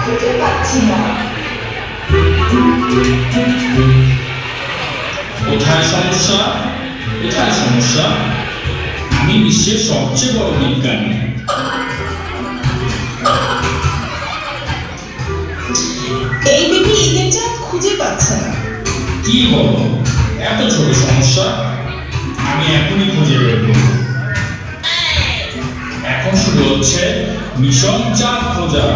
খুঁজে পাচ্ছি না। কোথায় সমস্যা? কোথায় সমস্যা? আমি বিশ্বের সবচেয়ে বড় বিজ্ঞানী। এই বেবি ঈদের চাঁদ খুঁজে পাচ্ছে না। কি বলো, এত ছোট সমস্যা? আমি এখনই খুঁজে বের করব। এখন শুরু হচ্ছে মিশন চাঁদ খোঁজা।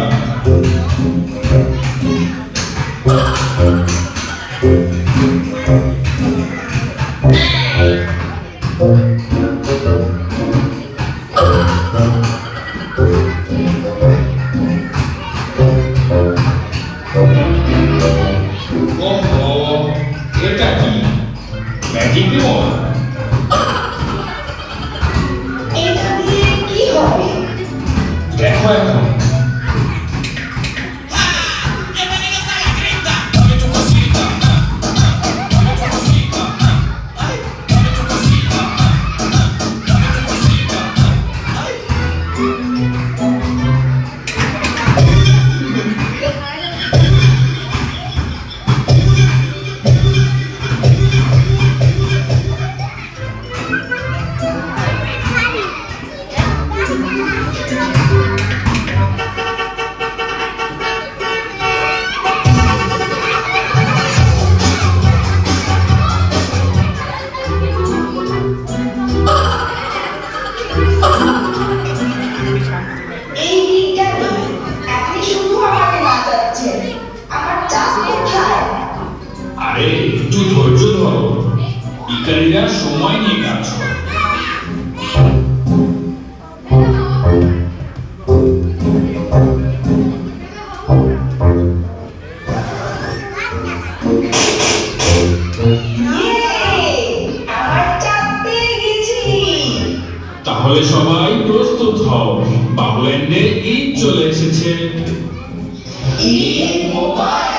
ওহো, এটা কি ম্যাজিক রিমোট? এটা দিয়ে কি হবে? দেখো এখন। এই বিজ্ঞানী আপনি শুধু আমাকে বাঁচাচ্ছেন, আমার চাঁদ কোথায়? আরে একটু ধৈর্য ধরো, বিজ্ঞানীরা সময় নিয়ে কাজ করে। আমার চাঁদ পেয়ে গেছি। তাহলে সবাই প্রস্তুত হও, বাবুল্যান্ডে ঈদ চলে এসেছে। ঈদ মোবারক।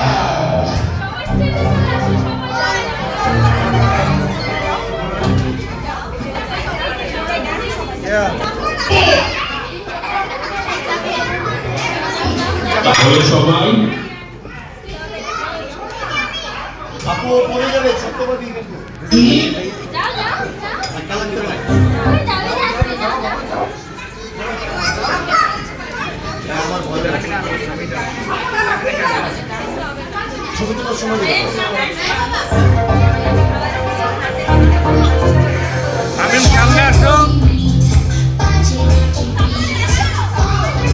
তাহলে সবাই আপু পড়ে যাবে ছোট্ট করে দিয়ে কিন্তু যাও যাও যাও ধাক্কা লাগতে পারে তুমি যাবে যাচ্ছে যাও যাও আমার ভয় লাগে ছবি তোলার সময় আবেন সামনে